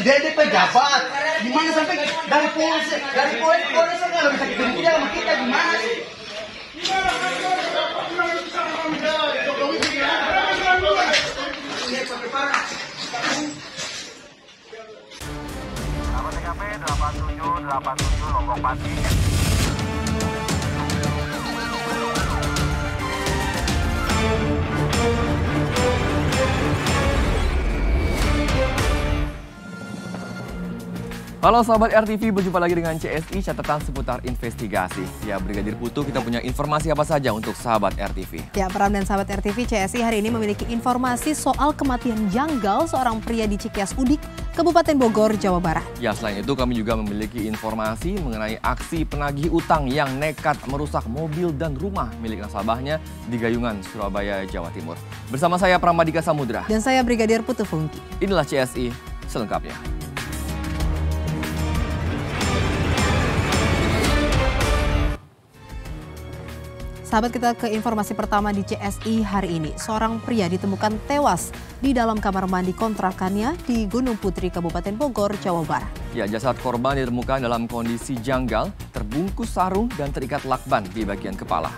Dia pejabat. Gimana sampai dari polisi nggak bisa ketemu dia sama kita gimana sih? TKP 8787 Lombok Pati. Halo sahabat RTV, berjumpa lagi dengan CSI, catatan seputar investigasi. Ya, Brigadir Putu, kita punya informasi apa saja untuk sahabat RTV? Ya, Pram dan sahabat RTV, CSI hari ini memiliki informasi soal kematian janggal seorang pria di Cikeas Udik, Kabupaten Bogor, Jawa Barat. Ya, selain itu kami juga memiliki informasi mengenai aksi penagih utang yang nekat merusak mobil dan rumah milik nasabahnya di Gayungan, Surabaya, Jawa Timur. Bersama saya Pramadika Samudra. Dan saya Brigadir Putu Fungki. Inilah CSI selengkapnya. Sahabat, kita ke informasi pertama di CSI hari ini. Seorang pria ditemukan tewas di dalam kamar mandi kontrakannya di Gunung Putri, Kabupaten Bogor, Jawa Barat. Ya, jasad korban ditemukan dalam kondisi janggal, terbungkus sarung dan terikat lakban di bagian kepala.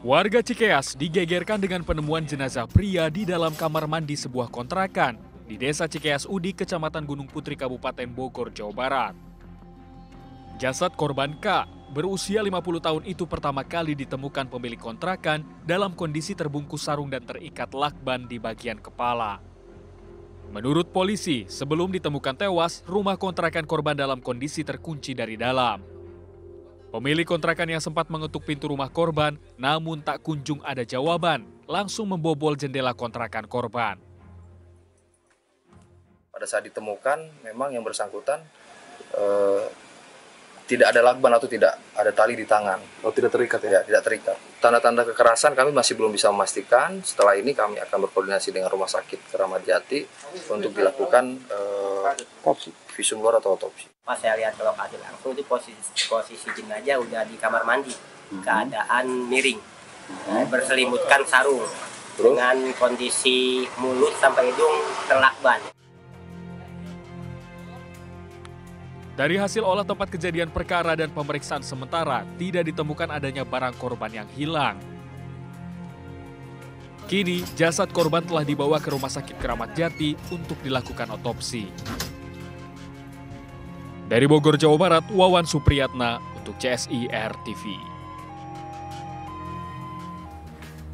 Warga Cikeas digegerkan dengan penemuan jenazah pria di dalam kamar mandi sebuah kontrakan di Desa Cikeas Udik, Kecamatan Gunung Putri, Kabupaten Bogor, Jawa Barat. Jasad korban K, berusia 50 tahun itu pertama kali ditemukan pemilik kontrakan dalam kondisi terbungkus sarung dan terikat lakban di bagian kepala. Menurut polisi, sebelum ditemukan tewas, rumah kontrakan korban dalam kondisi terkunci dari dalam. Pemilik kontrakan yang sempat mengetuk pintu rumah korban, namun tak kunjung ada jawaban, langsung membobol jendela kontrakan korban. Pada saat ditemukan, memang yang bersangkutan tidak ada lakban atau tidak ada tali di tangan. Oh, tidak terikat ya? Ya, tidak terikat. Tanda-tanda kekerasan kami masih belum bisa memastikan. Setelah ini kami akan berkoordinasi dengan Rumah Sakit Keramat Jati untuk dilakukan visum luar atau otopsi. Pas saya lihat ke lokasi langsung di posisi jenazah udah di kamar mandi, keadaan miring, berselimutkan sarung, dengan kondisi mulut sampai hidung terlakban. Dari hasil olah tempat kejadian perkara dan pemeriksaan sementara, tidak ditemukan adanya barang korban yang hilang. Kini, jasad korban telah dibawa ke Rumah Sakit Keramat Jati untuk dilakukan otopsi. Dari Bogor, Jawa Barat, Wawan Supriyatna untuk CSI RTV.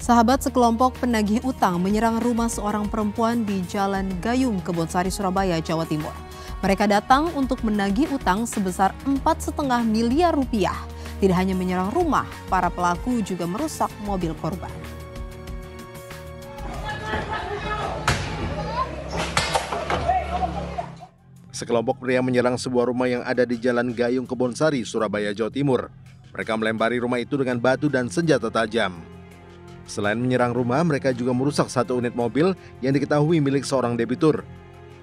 Sahabat, sekelompok penagih utang menyerang rumah seorang perempuan di Jalan Gayung, Kebonsari, Surabaya, Jawa Timur. Mereka datang untuk menagih utang sebesar 4,5 miliar rupiah. Tidak hanya menyerang rumah, para pelaku juga merusak mobil korban. Sekelompok pria menyerang sebuah rumah yang ada di Jalan Gayung, Kebonsari, Surabaya, Jawa Timur. Mereka melempari rumah itu dengan batu dan senjata tajam. Selain menyerang rumah, mereka juga merusak satu unit mobil yang diketahui milik seorang debitur.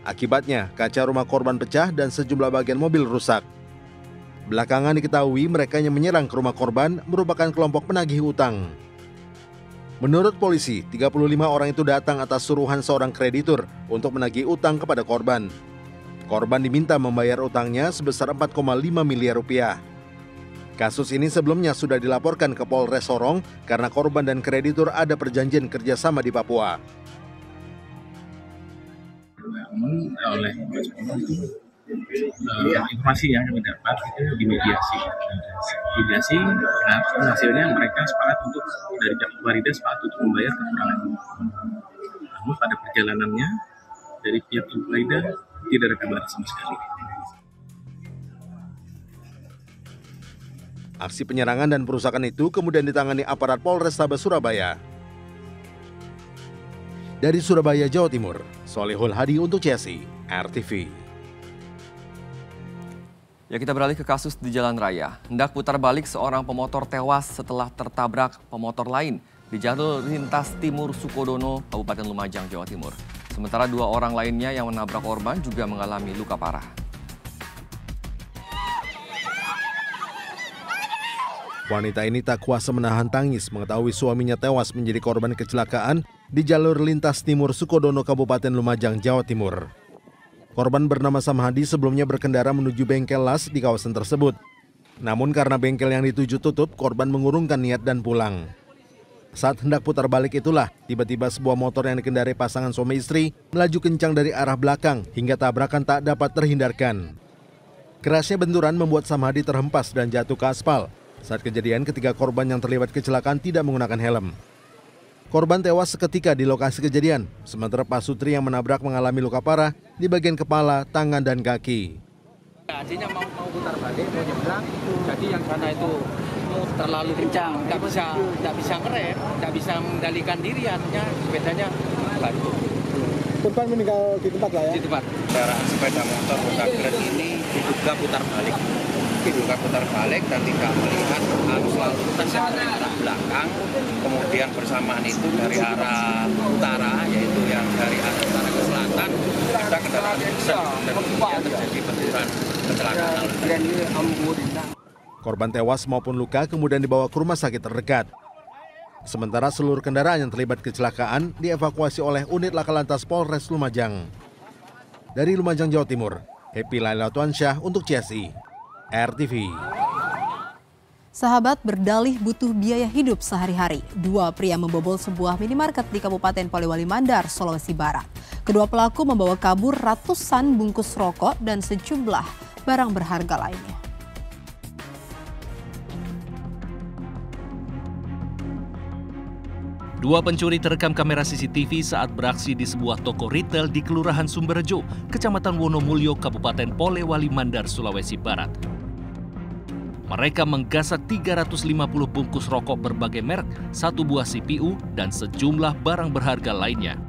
Akibatnya, kaca rumah korban pecah dan sejumlah bagian mobil rusak. Belakangan diketahui mereka yang menyerang ke rumah korban merupakan kelompok penagih utang. Menurut polisi, 35 orang itu datang atas suruhan seorang kreditur untuk menagih utang kepada korban. Korban diminta membayar utangnya sebesar 4,5 miliar rupiah. Kasus ini sebelumnya sudah dilaporkan ke Polres Sorong karena korban dan kreditur ada perjanjian kerjasama di Papua. Namun oleh informasi yang kami dapat itu dimediasi. Hasilnya mereka sepakat untuk dari pihak Warida sepakat untuk membayar kekurangan. Namun pada perjalanannya dari pihak Warida tidak ada kabar sama sekali. Aksi penyerangan dan perusakan itu kemudian ditangani aparat Polrestabes Surabaya. Dari Surabaya, Jawa Timur, Solihul Hadi untuk CSI RTV. Ya, kita beralih ke kasus di jalan raya. Hendak putar balik seorang pemotor tewas setelah tertabrak pemotor lain di jalur lintas timur Sukodono, Kabupaten Lumajang, Jawa Timur. Sementara 2 orang lainnya yang menabrak korban juga mengalami luka parah. Wanita ini tak kuasa menahan tangis mengetahui suaminya tewas menjadi korban kecelakaan di jalur lintas timur Sukodono, Kabupaten Lumajang, Jawa Timur. Korban bernama Samhadi sebelumnya berkendara menuju bengkel las di kawasan tersebut. Namun karena bengkel yang dituju tutup, korban mengurungkan niat dan pulang. Saat hendak putar balik itulah, tiba-tiba sebuah motor yang dikendarai pasangan suami istri melaju kencang dari arah belakang hingga tabrakan tak dapat terhindarkan. Kerasnya benturan membuat Samhadi terhempas dan jatuh ke aspal. Saat kejadian, ketiga korban yang terlibat kecelakaan tidak menggunakan helm. Korban tewas seketika di lokasi kejadian, sementara pasutri yang menabrak mengalami luka parah di bagian kepala, tangan, dan kaki. Adiknya mau putar balik, mau nyebrang, jadi yang sana itu terlalu kencang, nggak bisa ngerem, nggak bisa mengendalikan diri, artinya sepedanya bantu. Korban meninggal di tempat lah ya? Di tempat. Kendaraan sepeda motor Honda Grand ini diduga putar balik. Dan tidak melihat arus lalu lintas yang dari arah belakang, kemudian bersamaan itu dari arah utara, yaitu yang dari arah utara ke selatan, ada kendaraan besar dan kemudian terjadi benturan kecelakaan. Korban tewas maupun luka kemudian dibawa ke rumah sakit terdekat. Sementara seluruh kendaraan yang terlibat kecelakaan dievakuasi oleh unit Laka Lantas Polres Lumajang. Dari Lumajang, Jawa Timur, Happy Laila Tuansyah untuk CSI RTV. Sahabat berdalih butuh biaya hidup sehari-hari. Dua pria membobol sebuah minimarket di Kabupaten Polewali Mandar, Sulawesi Barat. Kedua pelaku membawa kabur ratusan bungkus rokok dan sejumlah barang berharga lainnya. Dua pencuri terekam kamera CCTV saat beraksi di sebuah toko retail di Kelurahan Sumberjo, Kecamatan Wonomulyo, Kabupaten Polewali Mandar, Sulawesi Barat. Mereka menggasak 350 bungkus rokok berbagai merek, satu buah CPU, dan sejumlah barang berharga lainnya.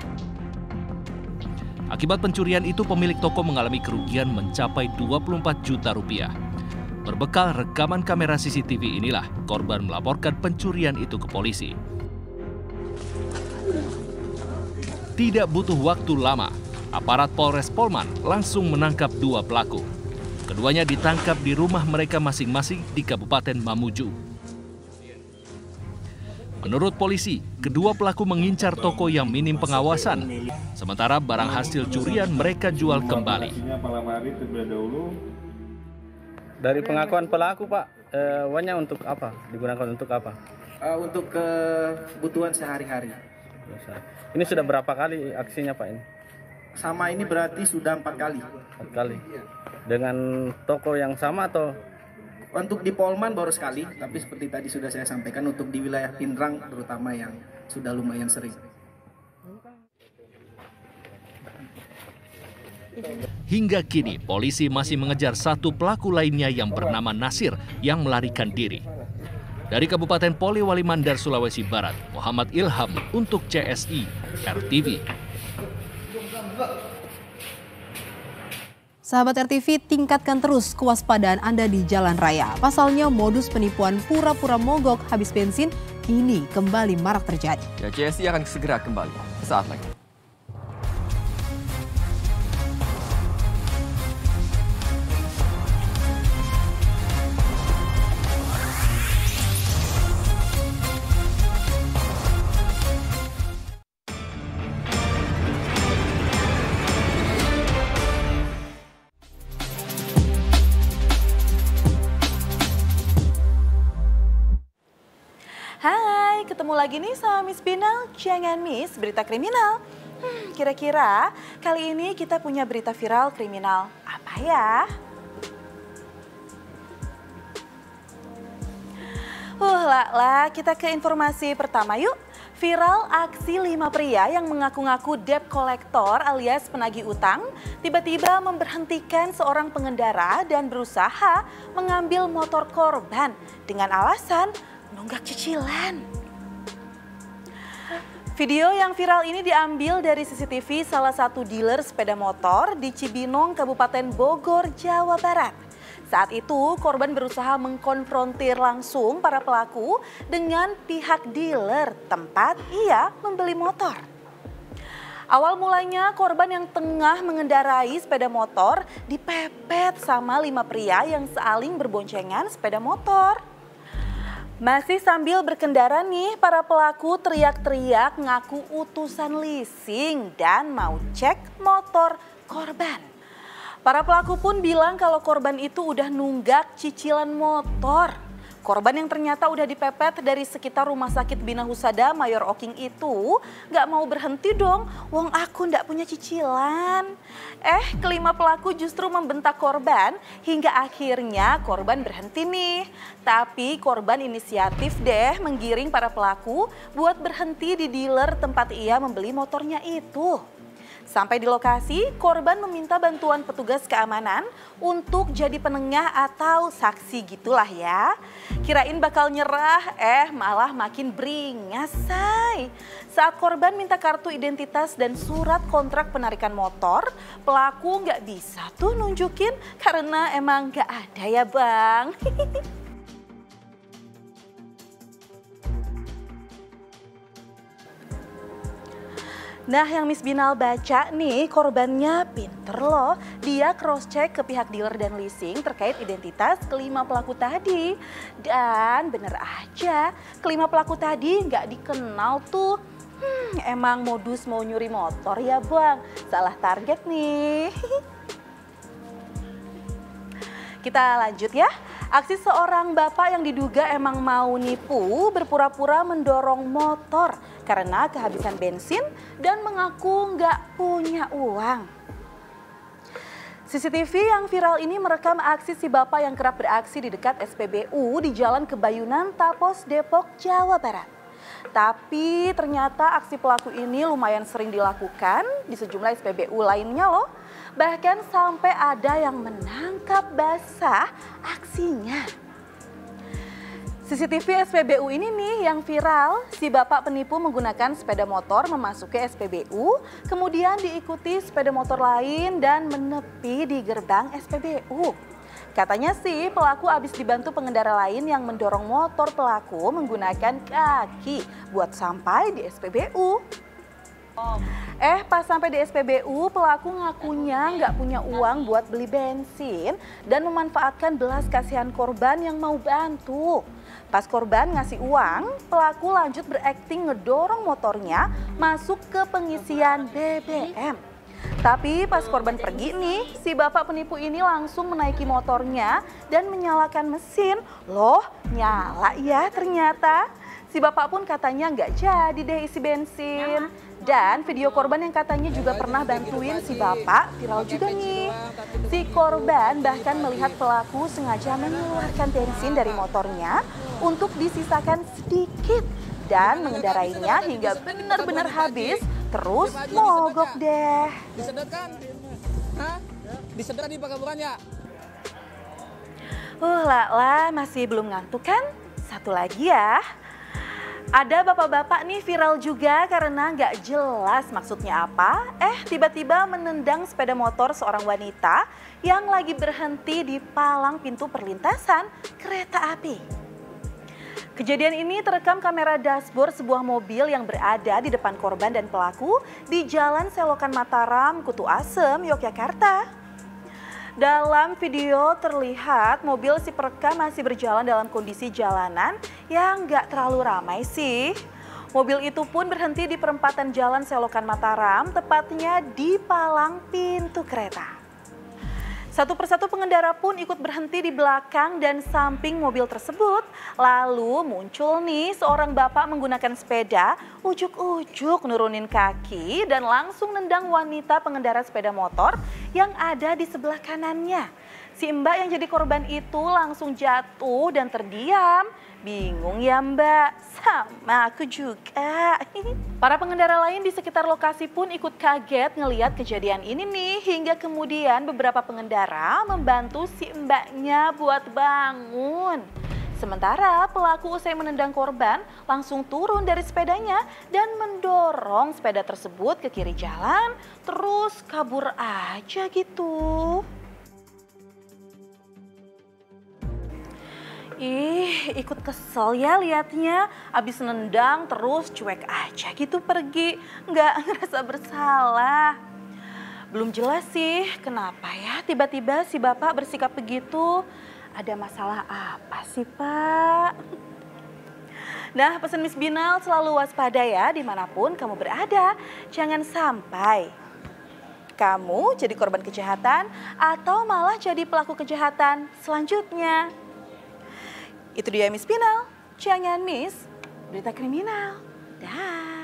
Akibat pencurian itu, pemilik toko mengalami kerugian mencapai 24 juta rupiah. Berbekal rekaman kamera CCTV inilah, korban melaporkan pencurian itu ke polisi. Tidak butuh waktu lama, aparat Polres Polman langsung menangkap dua pelaku. Keduanya ditangkap di rumah mereka masing-masing di Kabupaten Mamuju. Menurut polisi, kedua pelaku mengincar toko yang minim pengawasan. Sementara barang hasil curian mereka jual kembali. Dari pengakuan pelaku, Pak, uangnya untuk apa? Digunakan untuk apa? Untuk kebutuhan sehari-hari. Ini sudah berapa kali aksinya, Pak, ini? Sama ini berarti sudah 4 kali. 4 kali. Dengan toko yang sama atau? Untuk di Polman baru sekali, tapi seperti tadi sudah saya sampaikan untuk di wilayah Pindrang terutama yang sudah lumayan sering. Hingga kini, polisi masih mengejar satu pelaku lainnya yang bernama Nasir yang melarikan diri. Dari Kabupaten Polewali Mandar, Sulawesi Barat, Muhammad Ilham untuk CSI RTV. Sahabat RTV, tingkatkan terus kewaspadaan Anda di jalan raya. Pasalnya modus penipuan pura-pura mogok habis bensin kini kembali marak terjadi. Ya, CSI akan segera kembali sesaat lagi. Hai, ketemu lagi nih sama Miss Binal. Jangan miss berita kriminal. Kira-kira kali ini kita punya berita viral kriminal apa ya? Kita ke informasi pertama yuk. Viral aksi 5 pria yang mengaku-ngaku debt collector alias penagih utang tiba-tiba memberhentikan seorang pengendara dan berusaha mengambil motor korban dengan alasan nunggak cicilan. Video yang viral ini diambil dari CCTV salah satu dealer sepeda motor di Cibinong, Kabupaten Bogor, Jawa Barat. Saat itu korban berusaha mengkonfrontir langsung para pelaku dengan pihak dealer tempat ia membeli motor. Awal mulanya korban yang tengah mengendarai sepeda motor dipepet sama 5 pria yang saling berboncengan sepeda motor. Masih sambil berkendara nih, para pelaku teriak-teriak ngaku utusan leasing dan mau cek motor korban. Para pelaku pun bilang kalau korban itu udah nunggak cicilan motor. Korban yang ternyata udah dipepet dari sekitar Rumah Sakit Bina Husada Mayor Oking itu gak mau berhenti dong, wong aku ndak punya cicilan. Kelima pelaku justru membentak korban hingga akhirnya korban berhenti nih. Tapi korban inisiatif deh menggiring para pelaku buat berhenti di dealer tempat ia membeli motornya itu. Sampai di lokasi, korban meminta bantuan petugas keamanan untuk jadi penengah atau saksi gitulah ya. Kirain bakal nyerah, malah makin beringas, say. Saat korban minta kartu identitas dan surat kontrak penarikan motor, pelaku nggak bisa tuh nunjukin karena emang nggak ada ya bang. Nah, yang Miss Binal baca nih, korbannya pinter loh. Dia cross-check ke pihak dealer dan leasing terkait identitas kelima pelaku tadi. Dan bener aja, kelima pelaku tadi nggak dikenal tuh. Emang modus mau nyuri motor ya bang, salah target nih. Kita lanjut ya. Aksi seorang bapak yang diduga emang mau nipu berpura-pura mendorong motor karena kehabisan bensin dan mengaku nggak punya uang. CCTV yang viral ini merekam aksi si bapak yang kerap beraksi di dekat SPBU di Jalan Kebayunan, Tapos, Depok, Jawa Barat. Tapi ternyata aksi pelaku ini lumayan sering dilakukan di sejumlah SPBU lainnya loh. Bahkan sampai ada yang menangkap basah aksinya. CCTV SPBU ini nih yang viral, si bapak penipu menggunakan sepeda motor memasuki SPBU, kemudian diikuti sepeda motor lain dan menepi di gerbang SPBU. Katanya sih pelaku habis dibantu pengendara lain yang mendorong motor pelaku menggunakan kaki buat sampai di SPBU. Pas sampai di SPBU, pelaku ngakunya nggak punya uang buat beli bensin dan memanfaatkan belas kasihan korban yang mau bantu. Pas korban ngasih uang, pelaku lanjut berakting ngedorong motornya masuk ke pengisian BBM. Tapi pas korban pergi nih, si bapak penipu ini langsung menaiki motornya dan menyalakan mesin. Loh, nyala ya ternyata. Si bapak pun katanya nggak jadi deh isi bensin. Dan video korban yang katanya juga pernah bantuin si bapak viral juga nih. Si korban bahkan melihat pelaku sengaja mengeluarkan bensin dari motornya untuk disisakan sedikit dan mengendarainya hingga benar-benar habis, terus mogok deh. Disedotkan? Hah? Disedot di pakaburannya? Lala masih belum ngantuk kan? Satu lagi ya. Ada bapak-bapak nih viral juga karena nggak jelas maksudnya apa. Tiba-tiba menendang sepeda motor seorang wanita yang lagi berhenti di palang pintu perlintasan kereta api. Kejadian ini terekam kamera dashboard sebuah mobil yang berada di depan korban dan pelaku di Jalan Selokan Mataram, Kutu Asem, Yogyakarta. Dalam video terlihat mobil si perekam masih berjalan dalam kondisi jalanan yang nggak terlalu ramai sih. Mobil itu pun berhenti di perempatan Jalan Selokan Mataram, tepatnya di palang pintu kereta. Satu persatu pengendara pun ikut berhenti di belakang dan samping mobil tersebut. Lalu muncul nih seorang bapak menggunakan sepeda, ujuk-ujuk nurunin kaki dan langsung nendang wanita pengendara sepeda motor yang ada di sebelah kanannya. Si mbak yang jadi korban itu langsung jatuh dan terdiam. Bingung ya mbak? Sama aku juga. Para pengendara lain di sekitar lokasi pun ikut kaget ngelihat kejadian ini nih. Hingga kemudian beberapa pengendara membantu si mbaknya buat bangun. Sementara pelaku usai menendang korban langsung turun dari sepedanya dan mendorong sepeda tersebut ke kiri jalan. Terus kabur aja gitu. Ikut kesel ya liatnya, abis nendang terus cuek aja gitu pergi, nggak ngerasa bersalah. Belum jelas sih kenapa ya tiba-tiba si bapak bersikap begitu, ada masalah apa sih pak? Nah, pesan Miss Binal selalu waspada ya dimanapun kamu berada. Jangan sampai kamu jadi korban kejahatan atau malah jadi pelaku kejahatan selanjutnya. Itu dia Miss Binal, jangan miss berita kriminal. Dah.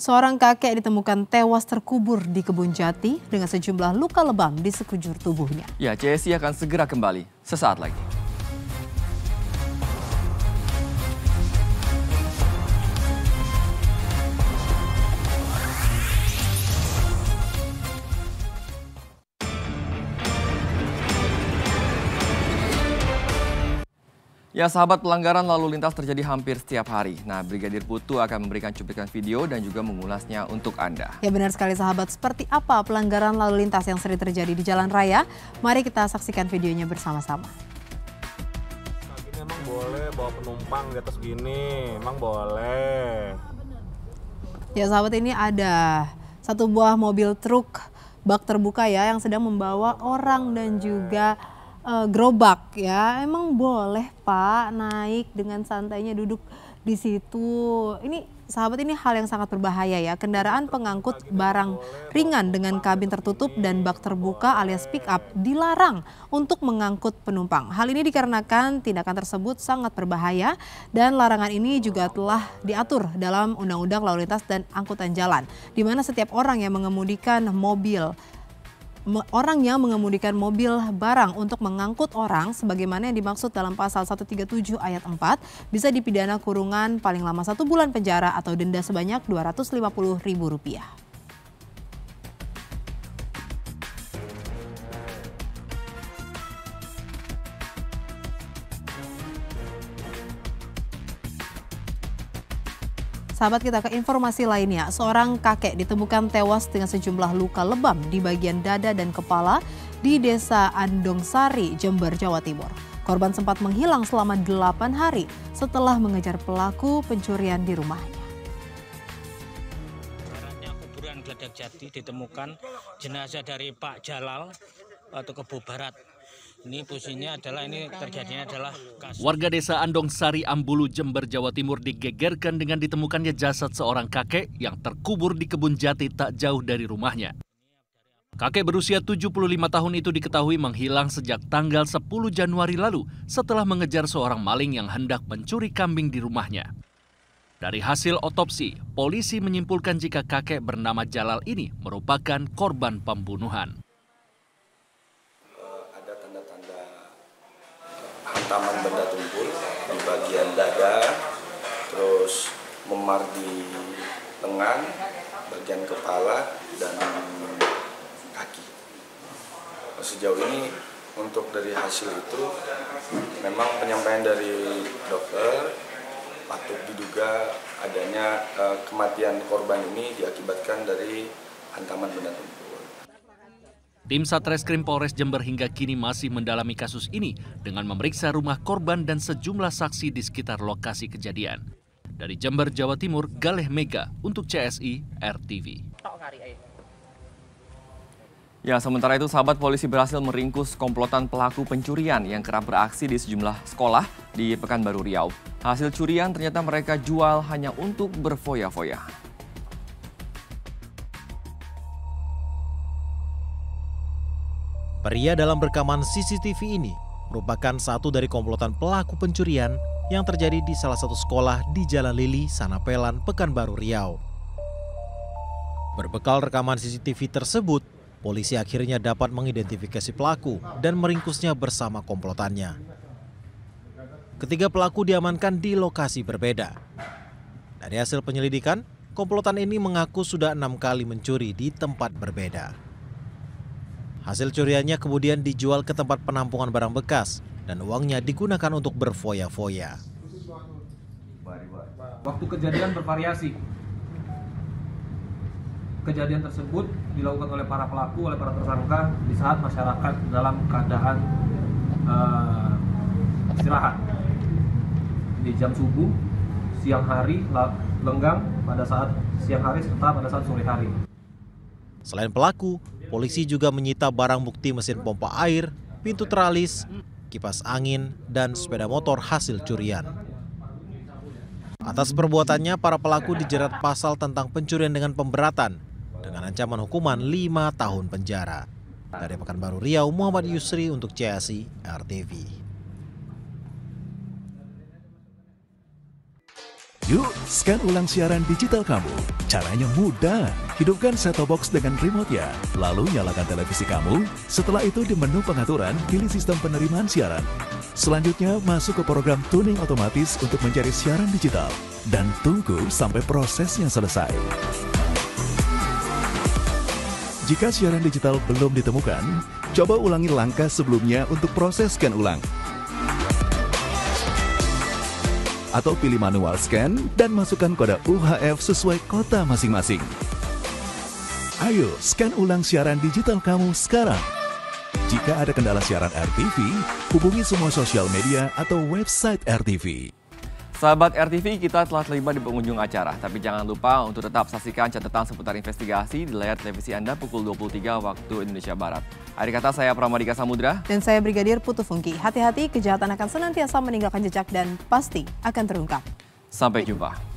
Seorang kakek ditemukan tewas terkubur di Kebun Jati dengan sejumlah luka lebam di sekujur tubuhnya. Ya, CSI akan segera kembali sesaat lagi. Ya, sahabat, pelanggaran lalu lintas terjadi hampir setiap hari. Nah, Brigadir Putu akan memberikan cuplikan video dan juga mengulasnya untuk Anda. Ya, benar sekali sahabat. Seperti apa pelanggaran lalu lintas yang sering terjadi di jalan raya? Mari kita saksikan videonya bersama-sama. Ini emang boleh bawa penumpang di atas gini, emang boleh. Ya sahabat, ini ada satu buah mobil truk bak terbuka ya yang sedang membawa orang dan juga gerobak ya. Emang boleh Pak naik dengan santainya duduk di situ. Ini sahabat, ini hal yang sangat berbahaya ya. Kendaraan pengangkut barang ringan dengan kabin tertutup dan bak terbuka alias pick up dilarang untuk mengangkut penumpang. Hal ini dikarenakan tindakan tersebut sangat berbahaya dan larangan ini juga telah diatur dalam Undang-Undang Lalu Lintas dan Angkutan Jalan, di mana setiap orang yang mengemudikan mobil barang untuk mengangkut orang sebagaimana yang dimaksud dalam pasal 137 ayat 4 bisa dipidana kurungan paling lama 1 bulan penjara atau denda sebanyak Rp250.000. Sahabat, kita ke informasi lainnya. Seorang kakek ditemukan tewas dengan sejumlah luka lebam di bagian dada dan kepala di Desa Andongsari, Jember, Jawa Timur. Korban sempat menghilang selama 8 hari setelah mengejar pelaku pencurian di rumahnya. Kuburan Gledek Jati ditemukan jenazah dari Pak Jalal atau Kebo Barat. Ini posisinya adalah terjadinya adalah kasus. Warga desa Andongsari, Ambulu, Jember, Jawa Timur digegerkan dengan ditemukannya jasad seorang kakek yang terkubur di kebun jati tak jauh dari rumahnya. Kakek berusia 75 tahun itu diketahui menghilang sejak tanggal 10 Januari lalu setelah mengejar seorang maling yang hendak mencuri kambing di rumahnya. Dari hasil otopsi, polisi menyimpulkan jika kakek bernama Jalal ini merupakan korban pembunuhan. Hantaman benda tumpul di bagian dada, terus memar di lengan, bagian kepala, dan kaki. Sejauh ini untuk dari hasil itu memang penyampaian dari dokter patut diduga adanya kematian korban ini diakibatkan dari hantaman benda tumpul. Tim Satreskrim Polres Jember hingga kini masih mendalami kasus ini dengan memeriksa rumah korban dan sejumlah saksi di sekitar lokasi kejadian. Dari Jember, Jawa Timur, Galeh Mega untuk CSI RTV. Ya, sementara itu sahabat, polisi berhasil meringkus komplotan pelaku pencurian yang kerap beraksi di sejumlah sekolah di Pekanbaru Riau. Hasil curian ternyata mereka jual hanya untuk berfoya-foya. Pria dalam rekaman CCTV ini merupakan satu dari komplotan pelaku pencurian yang terjadi di salah satu sekolah di Jalan Lili, Sanapelan, Pekanbaru Riau. Berbekal rekaman CCTV tersebut, polisi akhirnya dapat mengidentifikasi pelaku dan meringkusnya bersama komplotannya. Ketiga pelaku diamankan di lokasi berbeda. Dari hasil penyelidikan, komplotan ini mengaku sudah 6 kali mencuri di tempat berbeda. Hasil curiannya kemudian dijual ke tempat penampungan barang bekas dan uangnya digunakan untuk berfoya-foya. Waktu kejadian bervariasi. Kejadian tersebut dilakukan oleh para pelaku, oleh para tersangka di saat masyarakat dalam keadaan istirahat. Di jam subuh, siang hari, lenggang pada saat siang hari serta pada saat sore hari. Selain pelaku, polisi juga menyita barang bukti mesin pompa air, pintu teralis, kipas angin, dan sepeda motor hasil curian. Atas perbuatannya, para pelaku dijerat pasal tentang pencurian dengan pemberatan dengan ancaman hukuman 5 tahun penjara. Dari Pekanbaru Riau, Muhammad Yusri untuk CSI RTV. Yuk, scan ulang siaran digital kamu. Caranya mudah. Hidupkan set-top box dengan remote-nya. Lalu nyalakan televisi kamu. Setelah itu di menu pengaturan, pilih sistem penerimaan siaran. Selanjutnya, masuk ke program tuning otomatis untuk mencari siaran digital. Dan tunggu sampai prosesnya selesai. Jika siaran digital belum ditemukan, coba ulangi langkah sebelumnya untuk proses scan ulang. Atau pilih manual scan dan masukkan kode UHF sesuai kota masing-masing. Ayo, scan ulang siaran digital kamu sekarang. Jika ada kendala siaran RTV, hubungi semua sosial media atau website RTV. Sahabat RTV, kita telah terlibat di pengunjung acara. Tapi jangan lupa untuk tetap saksikan catatan seputar investigasi di layar televisi Anda pukul 23 waktu Indonesia Barat. Akhir kata, saya Pramadika Samudra. Dan saya Brigadir Putu Fungki. Hati-hati, kejahatan akan senantiasa meninggalkan jejak dan pasti akan terungkap. Sampai jumpa.